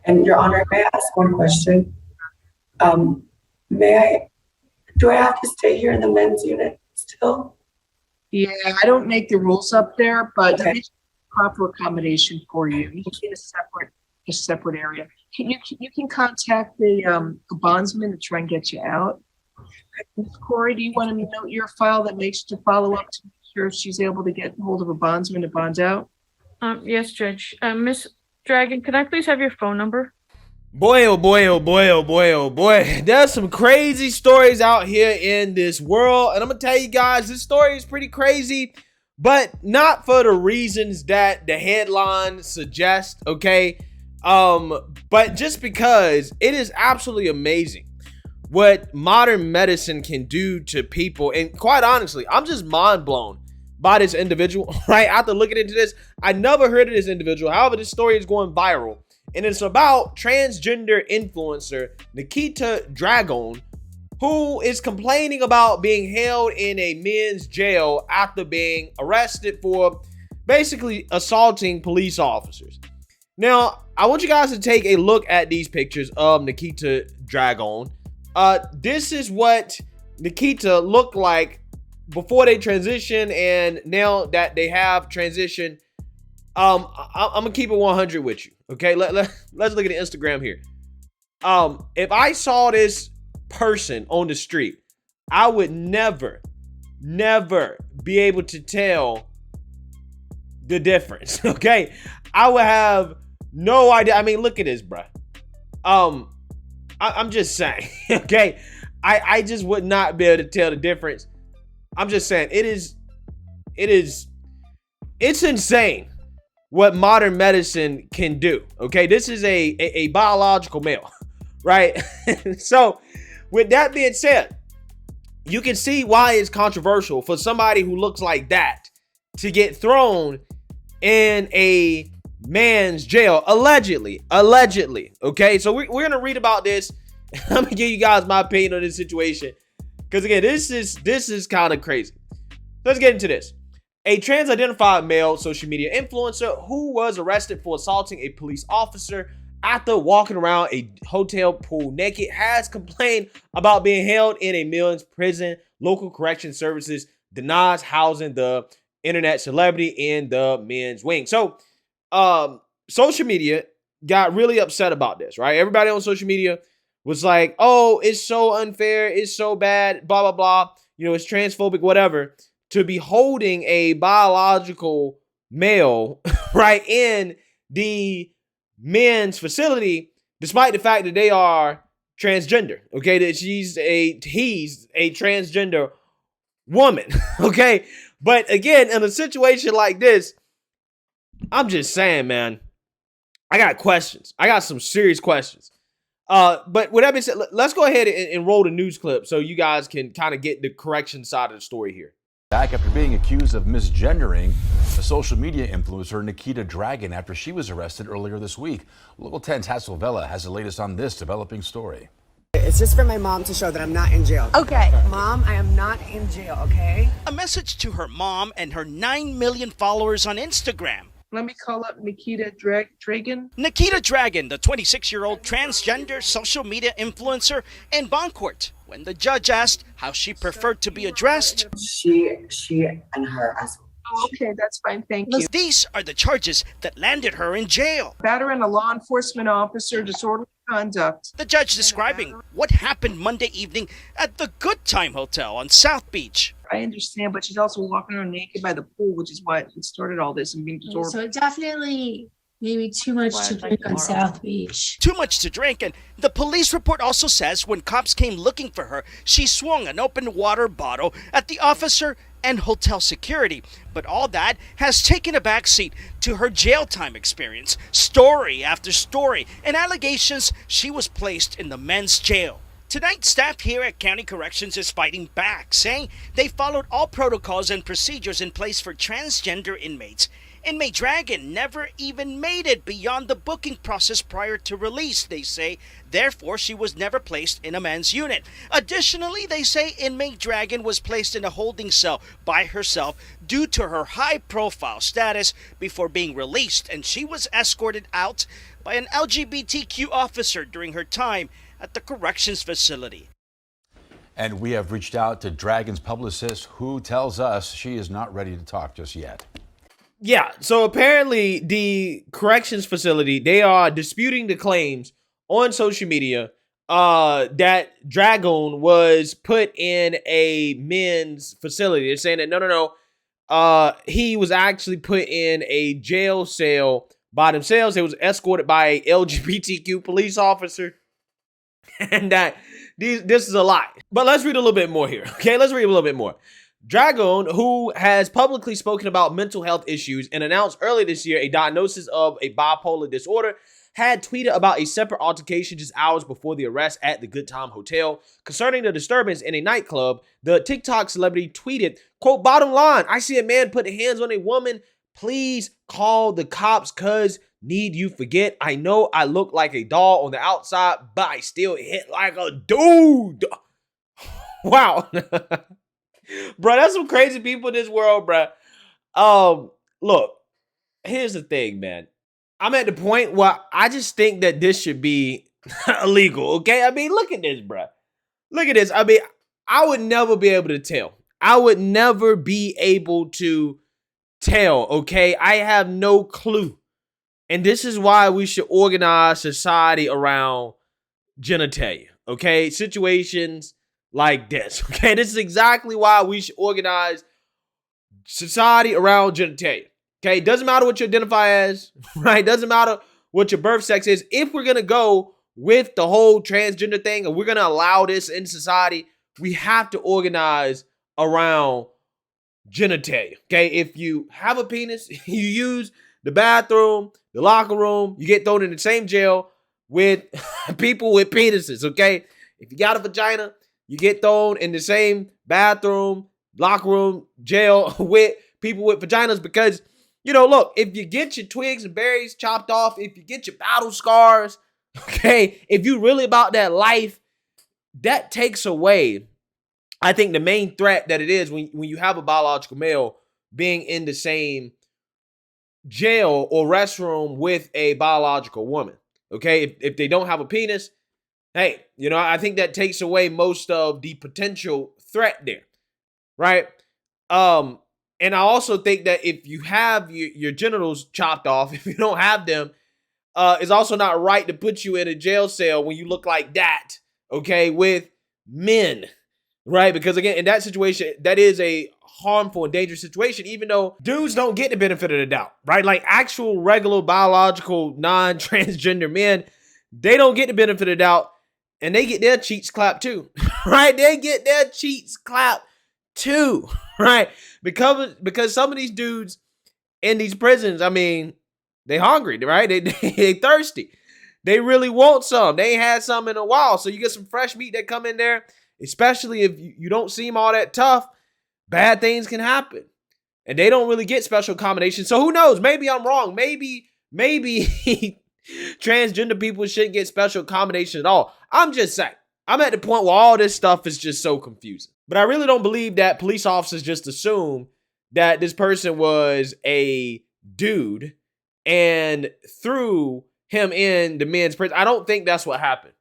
And Your Honor, may I ask one question? Do I have to stay here in the men's unit still? Yeah, I don't make the rules up there, but Okay. it's proper accommodation for you. You can get a separate area. You can contact the bondsman to try and get you out. Ms. Corey, do you want to note your file that makes to follow up to make sure she's able to get hold of a bondsman to bond out? Yes, Judge. Miss Dragon, can I please have your phone number? Boy, oh boy, oh boy, oh boy, oh boy. There's some crazy stories out here in this world. And I'm going to tell you guys, this story is pretty crazy, but not for the reasons that the headline suggests, okay? But just because it is absolutely amazing what modern medicine can do to people. And quite honestly, I'm just mind blown by this individual, right? After looking into this, I never heard of this individual. However, this story is going viral. And it's about transgender influencer Nikita Dragun, who is complaining about being held in a men's jail after being arrested for basically assaulting police officers. Now, I want you guys to take a look at these pictures of Nikita Dragun. This is what Nikita looked like before they transitioned, and now that they have transitioned. I'm gonna keep it 100 with you. Okay, let's look at the Instagram here. If I saw this person on the street, I would never be able to tell the difference. Okay, I would have no idea. I mean, look at this, bro. I'm just saying. Okay, I just would not be able to tell the difference. I'm just saying it's insane what modern medicine can do. Okay, this is a biological male, right? So with that being said, you can see why it's controversial for somebody who looks like that to get thrown in a man's jail, allegedly. Okay, so we're gonna read about this. I'm gonna give you guys my opinion on this situation, because again, this is kind of crazy. Let's get into this. A trans-identified male social media influencer who was arrested for assaulting a police officer after walking around a hotel pool naked has complained about being held in a men's prison. Local correction services denies housing the internet celebrity in the men's wing. So, social media got really upset about this, right? Everybody on social media was like, oh, it's so unfair, it's so bad, blah, blah, blah. You know, it's transphobic, whatever, to be holding a biological male, right, in the men's facility, despite the fact that they are transgender, okay, that he's a transgender woman, okay? But again, in a situation like this, I'm just saying, man, I got questions. I got some serious questions. But with that being said, let's go ahead and roll the news clip so you guys can kind of get the correction side of the story here. Back after being accused of misgendering a social media influencer Nikita Dragun after she was arrested earlier this week. Local 10's Hassel Vela has the latest on this developing story. It's just for my mom to show that I'm not in jail. Okay. Mom, I am not in jail, okay? A message to her mom and her 9 million followers on Instagram. Let me call up Nikita Dragun. Nikita Dragun, the 26-year-old transgender social media influencer in Boncourt, when the judge asked how she preferred to be addressed. She and her as well. Oh, okay, that's fine, thank you. These are the charges that landed her in jail. Battering a law enforcement officer, disorderly conduct. The judge describing what happened Monday evening at the Good Time Hotel on South Beach. I understand, but she's also walking around naked by the pool, which is what started all this and being disorderly. So definitely maybe too much to drink on South Beach. Too much to drink, and the police report also says when cops came looking for her, she swung an open water bottle at the officer and hotel security. But all that has taken a backseat to her jail time experience, story after story, and allegations she was placed in the men's jail. Tonight, staff here at County Corrections is fighting back, saying they followed all protocols and procedures in place for transgender inmates. Inmate Dragun never even made it beyond the booking process prior to release, they say. Therefore, she was never placed in a men's unit. Additionally, they say inmate Dragun was placed in a holding cell by herself due to her high-profile status before being released, and she was escorted out by an LGBTQ officer during her time at the corrections facility. And we have reached out to Dragun's publicist, who tells us she is not ready to talk just yet. Yeah, so apparently the corrections facility, they are disputing the claims on social media that Dragun was put in a men's facility. They're saying that no, he was actually put in a jail cell by themselves. He was escorted by a LGBTQ police officer, and that this is a lie. But let's read a little bit more here. Okay, let's read a little bit more. Dragun, who has publicly spoken about mental health issues and announced earlier this year a diagnosis of a bipolar disorder, had tweeted about a separate altercation just hours before the arrest at the Good Time Hotel. Concerning the disturbance in a nightclub, the TikTok celebrity tweeted, quote, "Bottom line, I see a man putting hands on a woman. Please call the cops, cuz need you forget. I know I look like a doll on the outside, but I still hit like a dude." Wow. Bro, that's some crazy people in this world, bro. Look, here's the thing, man. I'm at the point where I just think that this should be illegal, okay? I mean, look at this, bro. Look at this. I mean, I would never be able to tell. I would never be able to tell, okay? I have no clue. And this is why we should organize society around genitalia, okay? Situations like this, okay? This is exactly why we should organize society around genitalia, okay? Doesn't matter what you identify as, right? Doesn't matter what your birth sex is. If we're going to go with the whole transgender thing and we're going to allow this in society, we have to organize around genitalia, okay? If you have a penis, you use the bathroom, the locker room, you get thrown in the same jail with people with penises, okay? If you got a vagina, you get thrown in the same bathroom, locker room, jail with people with vaginas because, you know, look, if you get your twigs and berries chopped off, if you get your battle scars, okay, if you really about that life, that takes away, I think, the main threat that it is when you have a biological male being in the same jail or restroom with a biological woman, okay? If they don't have a penis, hey, you know, I think that takes away most of the potential threat there, right? And I also think that if you have your genitals chopped off, if you don't have them, it's also not right to put you in a jail cell when you look like that, okay, with men, right? Because again, in that situation, that is a harmful and dangerous situation, even though dudes don't get the benefit of the doubt, right? Like actual regular biological non-transgender men, they don't get the benefit of the doubt. And they get their cheeks clapped too, right? They get their cheeks clapped too, right? Because some of these dudes in these prisons, I mean, they hungry, right? They thirsty. They really want some. They ain't had some in a while. So you get some fresh meat that come in there, especially if you don't seem all that tough, bad things can happen. And they don't really get special accommodations. So who knows? Maybe I'm wrong. Maybe transgender people shouldn't get special accommodation at all. I'm just saying. I'm at the point where all this stuff is just so confusing. But I really don't believe that police officers just assume that this person was a dude and threw him in the men's prison. I don't think that's what happened.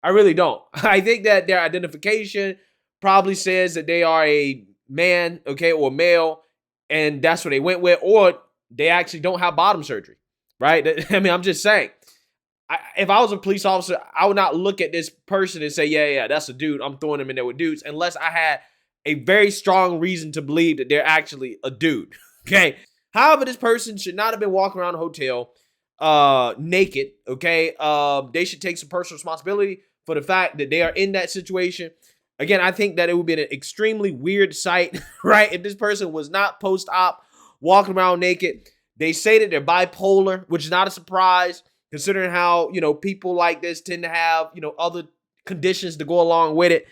I really don't. I think that their identification probably says that they are a man, okay, or male, and that's what they went with, or they actually don't have bottom surgery, right? I mean, I'm just saying. If I was a police officer, I would not look at this person and say, yeah, that's a dude. I'm throwing him in there with dudes, unless I had a very strong reason to believe that they're actually a dude, okay? However, this person should not have been walking around the hotel naked, okay? They should take some personal responsibility for the fact that they are in that situation. Again, I think that it would be an extremely weird sight, right? If this person was not post-op walking around naked. They say that they're bipolar, which is not a surprise, considering how, you know, people like this tend to have, you know, other conditions to go along with it.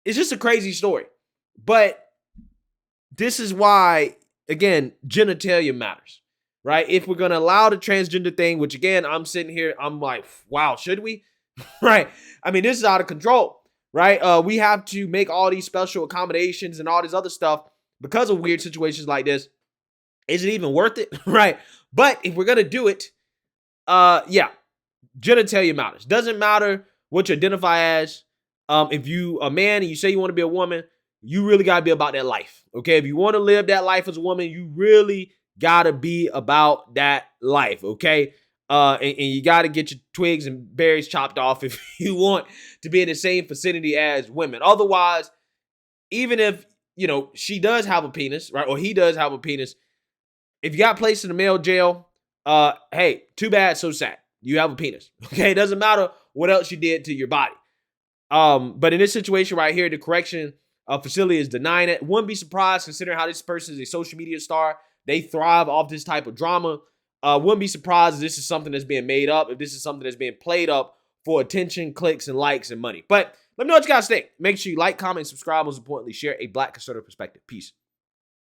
It's just a crazy story. But this is why, again, genitalia matters. right? If we're going to allow the transgender thing, which again, I'm sitting here, I'm like, wow, should we? Right? I mean, this is out of control, right? We have to make all these special accommodations and all this other stuff because of weird situations like this. Is it even worth it? Right? But if we're going to do it, yeah, genitalia matters. Doesn't matter what you identify as. If you a man and you say you want to be a woman, you really got to be about that life. Okay? If you want to live that life as a woman, you really got to be about that life. Okay? And you got to get your twigs and berries chopped off if you want to be in the same vicinity as women. Otherwise, even if, you know, she does have a penis, right? Or he does have a penis. If you got placed in a male jail, hey, too bad, so sad. You have a penis. Okay? It doesn't matter what else you did to your body. But in this situation right here, the correction facility is denying it. Wouldn't be surprised considering how this person is a social media star. They thrive off this type of drama. Wouldn't be surprised if this is something that's being made up, if this is something that's being played up for attention, clicks, and likes and money. But let me know what you guys think. Make sure you like, comment, subscribe. Most importantly, share a Black conservative perspective. Peace.